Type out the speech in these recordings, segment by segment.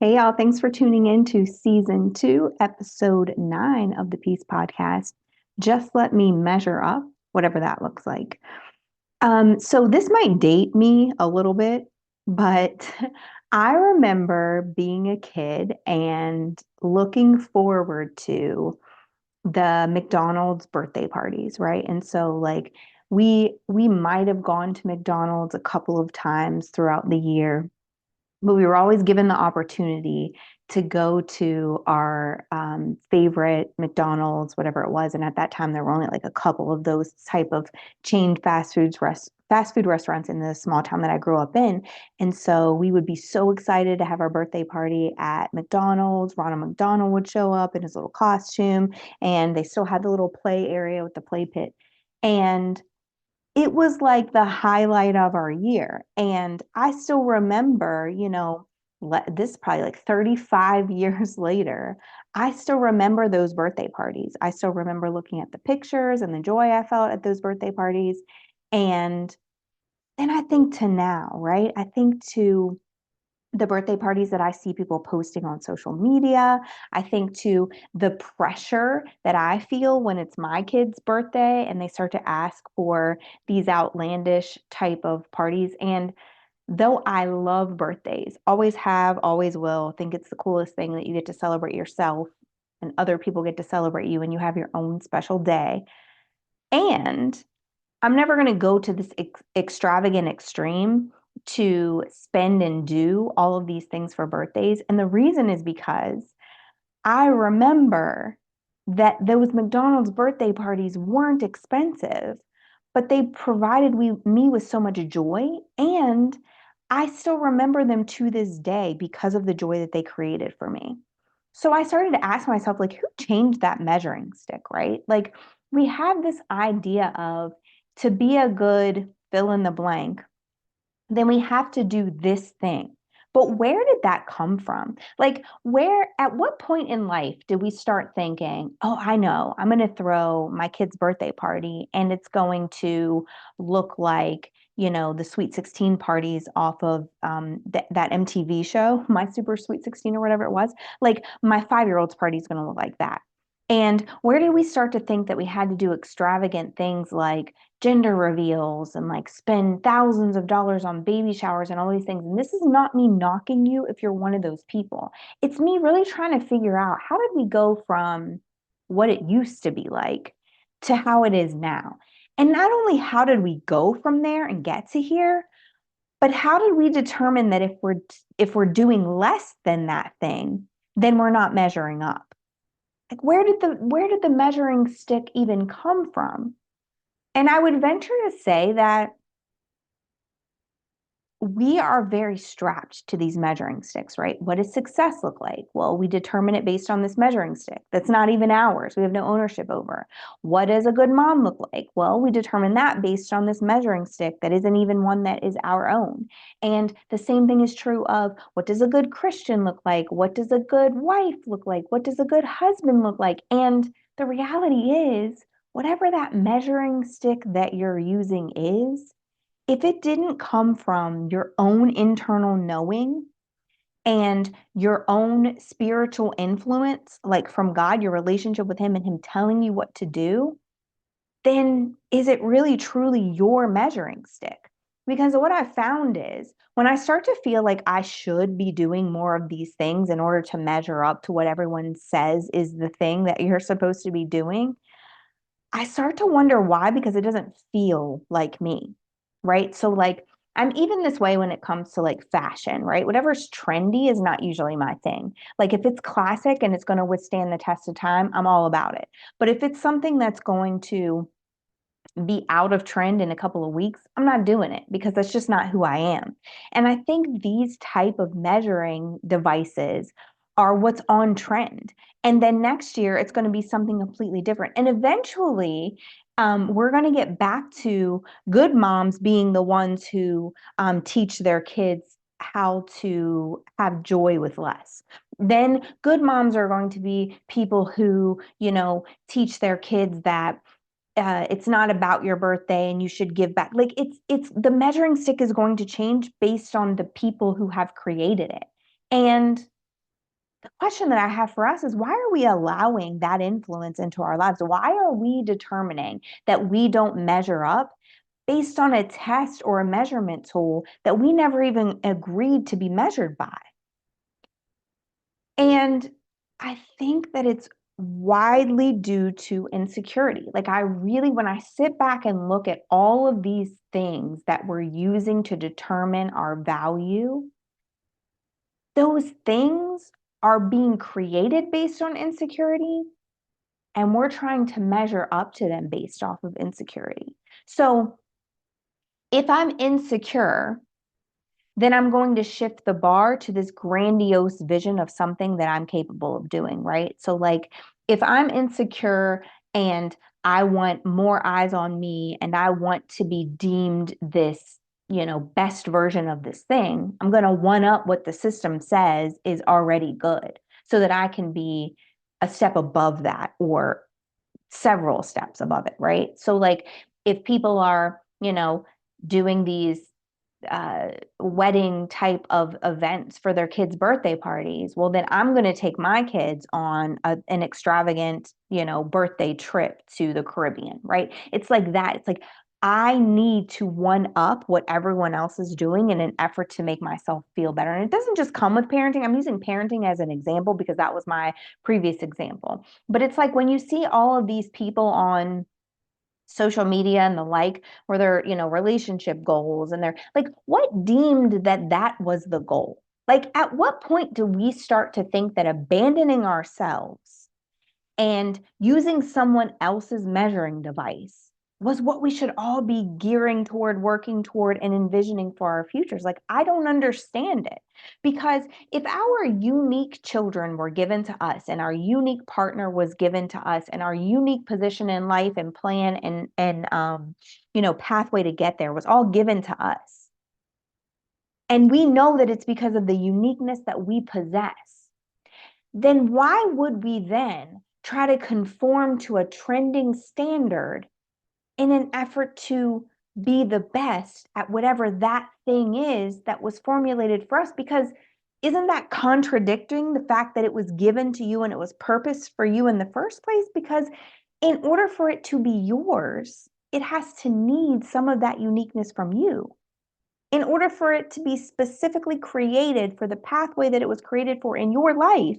Hey, y'all. Thanks for tuning in to season 2, episode 9 of the Peace Podcast. Just let me measure up, whatever that looks like. So this might date me a little bit, but I remember being a kid and looking forward to the McDonald's birthday parties, right? And so we might have gone to McDonald's a couple of times throughout the year, but we were always given the opportunity to go to our favorite McDonald's, whatever it was. And at that time, there were only like a couple of those type of chained fast food restaurants in the small town that I grew up in. And so we would be so excited to have our birthday party at McDonald's. Ronald McDonald would show up in his little costume, and they still had the little play area with the play pit. And it was like the highlight of our year. And I still remember, this is probably like 35 years later. I still remember those birthday parties. I still remember looking at the pictures and the joy I felt at those birthday parties. And then I think to now, right? I think to the birthday parties that I see people posting on social media. I think to the pressure that I feel when it's my kid's birthday and they start to ask for these outlandish type of parties. And though I love birthdays, always have, always will, think it's the coolest thing that you get to celebrate yourself and other people get to celebrate you and you have your own special day. And I'm never going to go to this extravagant extreme to spend and do all of these things for birthdays. And the reason is because I remember that those McDonald's birthday parties weren't expensive, but they provided me with so much joy. And I still remember them to this day because of the joy that they created for me. So I started to ask myself, like, who changed that measuring stick, right? Like, we have this idea of to be a good fill in the blank, then we have to do this thing. But where did that come from? Like, at what point in life did we start thinking, oh, I know, I'm going to throw my kid's birthday party and it's going to look like, the Sweet 16 parties off of that MTV show, My Super Sweet 16 or whatever it was. Like, my 5-year-old's party is going to look like that. And where did we start to think that we had to do extravagant things like gender reveals and like spend thousands of dollars on baby showers and all these things? And this is not me knocking you if you're one of those people. It's me really trying to figure out, how did we go from what it used to be like to how it is now? And not only how did we go from there and get to here, but how did we determine that if we're doing less than that thing, then we're not measuring up? Like, where did the measuring stick even come from? And I would venture to say that we are very strapped to these measuring sticks, right? What does success look like? Well, we determine it based on this measuring stick. That's not even ours. We have no ownership over. What does a good mom look like? Well, we determine that based on this measuring stick that isn't even one that is our own. And the same thing is true of, what does a good Christian look like? What does a good wife look like? What does a good husband look like? And the reality is, whatever that measuring stick that you're using is, if it didn't come from your own internal knowing and your own spiritual influence, like from God, your relationship with Him and Him telling you what to do, then is it really truly your measuring stick? Because what I've found is, when I start to feel like I should be doing more of these things in order to measure up to what everyone says is the thing that you're supposed to be doing, I start to wonder why, because it doesn't feel like me, right? So like, I'm even this way when it comes to like fashion, right? Whatever's trendy is not usually my thing. Like, if it's classic and it's going to withstand the test of time, I'm all about it. But if it's something that's going to be out of trend in a couple of weeks, I'm not doing it, because that's just not who I am. And I think these type of measuring devices are what's on trend. And then next year, it's going to be something completely different. And eventually, we're going to get back to good moms being the ones who teach their kids how to have joy with less. Then good moms are going to be people who, teach their kids that it's not about your birthday and you should give back. Like, it's the measuring stick is going to change based on the people who have created it. And the question that I have for us is, why are we allowing that influence into our lives? Why are we determining that we don't measure up based on a test or a measurement tool that we never even agreed to be measured by? And I think that it's widely due to insecurity. Like, I really, when I sit back and look at all of these things that we're using to determine our value, those things are being created based on insecurity, and we're trying to measure up to them based off of insecurity. So if I'm insecure, then I'm going to shift the bar to this grandiose vision of something that I'm capable of doing, right? So, like, if I'm insecure and I want more eyes on me and I want to be deemed this, best version of this thing, I'm going to one up what the system says is already good so that I can be a step above that or several steps above it, right? So, like, if people are, doing these wedding type of events for their kids' birthday parties, well, then I'm going to take my kids on an extravagant, birthday trip to the Caribbean, right? It's like that. It's like I need to one up what everyone else is doing in an effort to make myself feel better. And it doesn't just come with parenting. I'm using parenting as an example because that was my previous example. But it's like when you see all of these people on social media and the like, where they're, relationship goals, and they're like, what deemed that was the goal? Like, at what point do we start to think that abandoning ourselves and using someone else's measuring device was what we should all be gearing toward, working toward, and envisioning for our futures? Like, I don't understand it. Because if our unique children were given to us and our unique partner was given to us and our unique position in life and plan and pathway to get there was all given to us, and we know that it's because of the uniqueness that we possess, then why would we then try to conform to a trending standard in an effort to be the best at whatever that thing is that was formulated for us? Because isn't that contradicting the fact that it was given to you and it was purposed for you in the first place? Because in order for it to be yours, it has to need some of that uniqueness from you. In order for it to be specifically created for the pathway that it was created for in your life,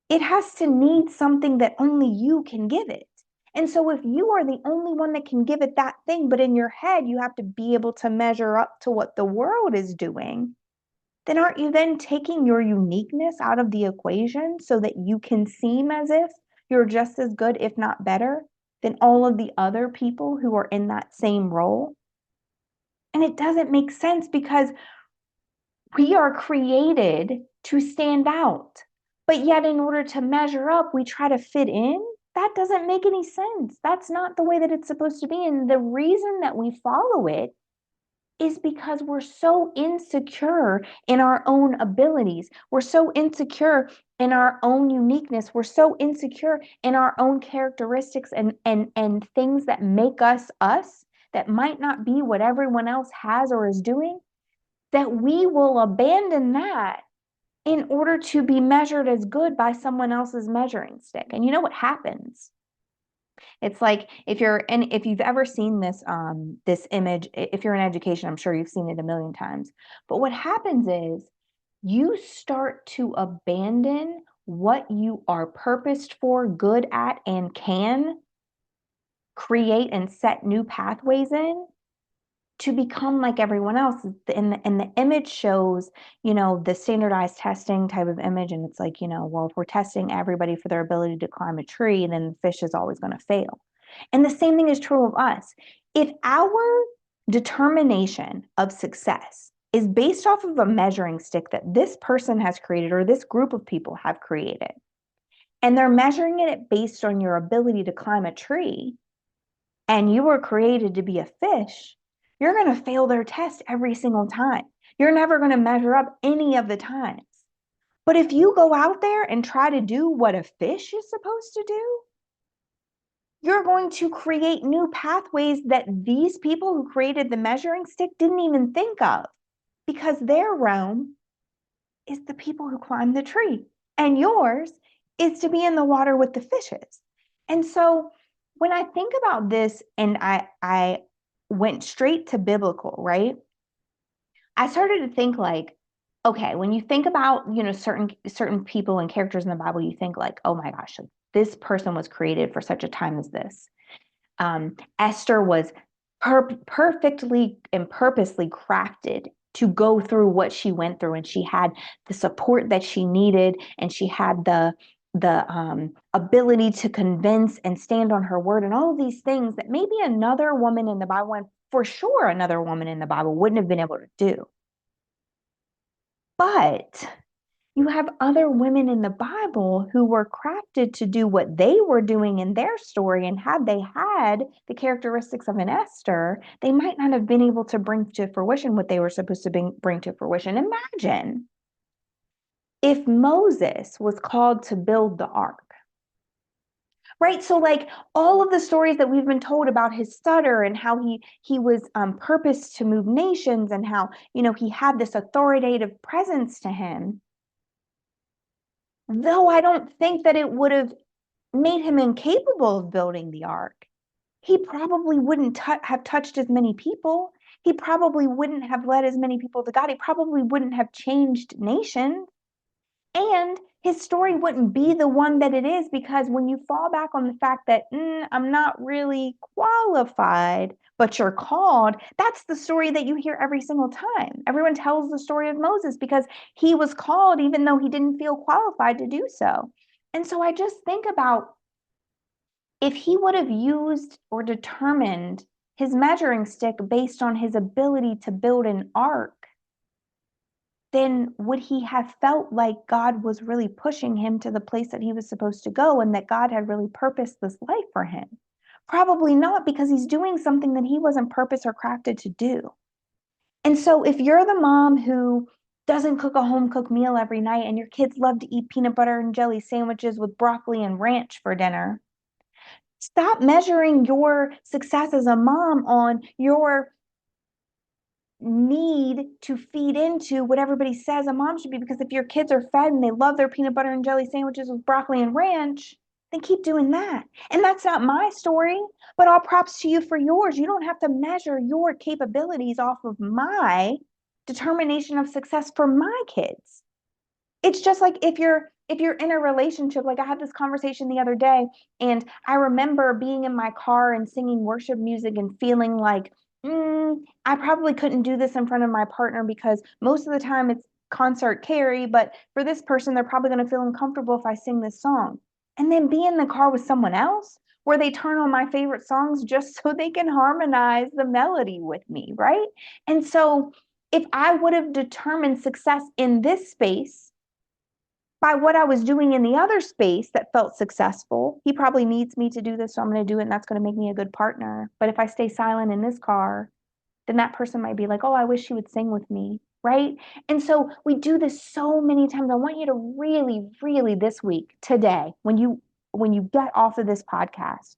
it has to need something that only you can give it. And so if you are the only one that can give it that thing, but in your head you have to be able to measure up to what the world is doing, then aren't you then taking your uniqueness out of the equation so that you can seem as if you're just as good, if not better, than all of the other people who are in that same role? And it doesn't make sense because we are created to stand out. But yet, in order to measure up, we try to fit in. That doesn't make any sense. That's not the way that it's supposed to be. And the reason that we follow it is because we're so insecure in our own abilities. We're so insecure in our own uniqueness. We're so insecure in our own characteristics and things that make us us, that might not be what everyone else has or is doing, that we will abandon that in order to be measured as good by someone else's measuring stick. And you know what happens? It's like if you've ever seen this image, if you're in education, I'm sure you've seen it a million times. But what happens is you start to abandon what you are purposed for, good at, and can create and set new pathways in, to become like everyone else. And the image shows, the standardized testing type of image. And it's like, well, if we're testing everybody for their ability to climb a tree, then the fish is always going to fail. And the same thing is true of us. If our determination of success is based off of a measuring stick that this person has created or this group of people have created, and they're measuring it based on your ability to climb a tree, and you were created to be a fish, you're going to fail their test every single time. You're never going to measure up any of the times. But if you go out there and try to do what a fish is supposed to do, you're going to create new pathways that these people who created the measuring stick didn't even think of, because their realm is the people who climb the tree. and yours is to be in the water with the fishes. And so when I think about this, and I went straight to biblical, right? I started to think like, okay, when you think about, certain people and characters in the Bible, you think like, oh my gosh, this person was created for such a time as this. Esther was perfectly and purposely crafted to go through what she went through, and she had the support that she needed, and she had the ability to convince and stand on her word, and all of these things that maybe another woman in the Bible, and for sure another woman in the Bible, wouldn't have been able to do. But you have other women in the Bible who were crafted to do what they were doing in their story. And had they had the characteristics of an Esther, they might not have been able to bring to fruition what they were supposed to bring to fruition. Imagine if Moses was called to build the ark. Right. So like all of the stories that we've been told about his stutter and how he was purposed to move nations, and how, he had this authoritative presence to him. Though I don't think that it would have made him incapable of building the ark, he probably wouldn't have touched as many people. He probably wouldn't have led as many people to God. He probably wouldn't have changed nations. And his story wouldn't be the one that it is, because when you fall back on the fact that I'm not really qualified, but you're called, that's the story that you hear every single time. Everyone tells the story of Moses because he was called even though he didn't feel qualified to do so. And so I just think about, if he would have used or determined his measuring stick based on his ability to build an ark, then would he have felt like God was really pushing him to the place that he was supposed to go, and that God had really purposed this life for him? Probably not, because he's doing something that he wasn't purposed or crafted to do. And so if you're the mom who doesn't cook a home cooked meal every night, and your kids love to eat peanut butter and jelly sandwiches with broccoli and ranch for dinner, stop measuring your success as a mom on your need to feed into what everybody says a mom should be. Because if your kids are fed and they love their peanut butter and jelly sandwiches with broccoli and ranch, then keep doing that. And that's not my story, but all props to you for yours. You don't have to measure your capabilities off of my determination of success for my kids. It's just like if you're in a relationship. Like, I had this conversation the other day, and I remember being in my car and singing worship music and feeling like, I probably couldn't do this in front of my partner, because most of the time it's concert Carrie, but for this person, they're probably going to feel uncomfortable if I sing this song. And then be in the car with someone else where they turn on my favorite songs just so they can harmonize the melody with me, right? And so if I would have determined success in this space by what I was doing in the other space that felt successful, he probably needs me to do this, so I'm going to do it, and that's going to make me a good partner. But if I stay silent in this car, then that person might be like, oh, I wish she would sing with me, right? And so we do this so many times. I want you to really, really this week, today, when you get off of this podcast,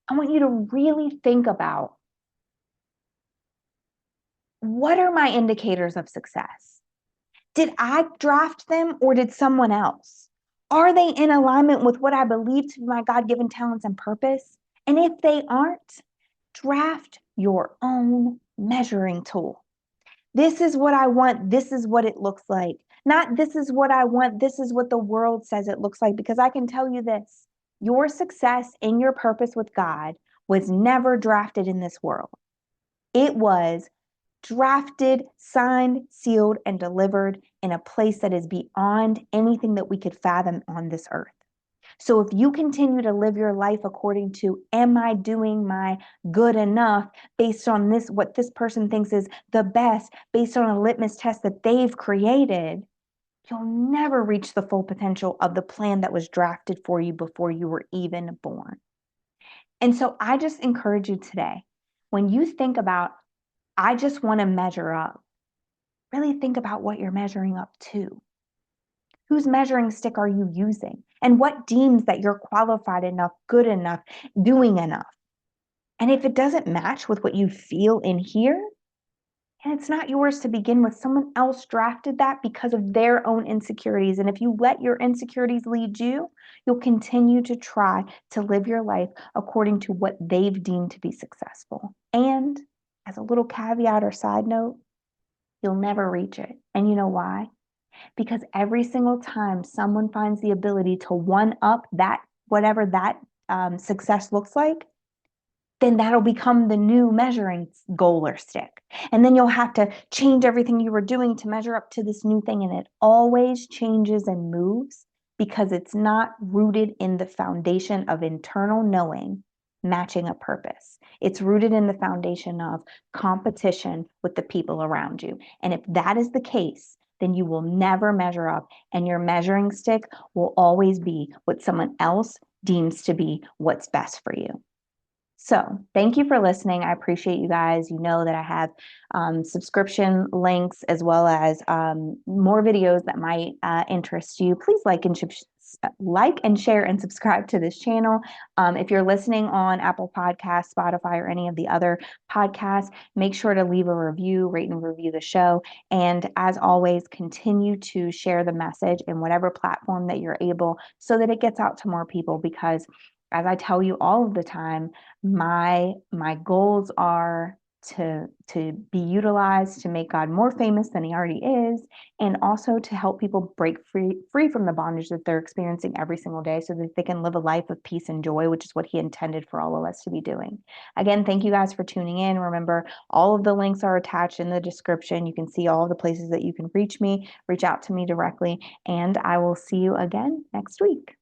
I want you to really think about, what are my indicators of success? Did I draft them, or did someone else? Are they in alignment with what I believe to be my God-given talents and purpose? And if they aren't, draft your own measuring tool. This is what I want. This is what it looks like. Not this is what I want. This is what the world says it looks like. Because I can tell you this, your success in your purpose with God was never drafted in this world. It was drafted, signed, sealed, and delivered in a place that is beyond anything that we could fathom on this earth. So if you continue to live your life according to, am I doing my good enough based on this, what this person thinks is the best, based on a litmus test that they've created, you'll never reach the full potential of the plan that was drafted for you before you were even born. And so I just encourage you today, when you think about, I just want to measure up, really think about what you're measuring up to. Whose measuring stick are you using? And what deems that you're qualified enough, good enough, doing enough? And if it doesn't match with what you feel in here, And it's not yours to begin with. Someone else drafted that because of their own insecurities. And if you let your insecurities lead you, you'll continue to try to live your life according to what they've deemed to be successful. And as a little caveat or side note, you'll never reach it. And you know why? Because every single time someone finds the ability to one up that, whatever that success looks like, then that'll become the new measuring goal or stick. And then you'll have to change everything you were doing to measure up to this new thing. And it always changes and moves because it's not rooted in the foundation of internal knowing, matching a purpose. It's rooted in the foundation of competition with the people around you. And if that is the case, then you will never measure up, and your measuring stick will always be what someone else deems to be what's best for you. So thank you for listening. I appreciate you guys. You know that I have subscription links as well as more videos that might interest you. Please like and share and subscribe to this channel. If you're listening on Apple Podcasts, Spotify, or any of the other podcasts, make sure to leave a review, rate and review the show. And as always, continue to share the message in whatever platform that you're able so that it gets out to more people, because as I tell you all of the time, my goals are to be utilized to make God more famous than he already is, and also to help people break free from the bondage that they're experiencing every single day so that they can live a life of peace and joy, which is what he intended for all of us to be doing. Again, thank you guys for tuning in. Remember, all of the links are attached in the description. You can see all the places that you can reach me, reach out to me directly, and I will see you again next week.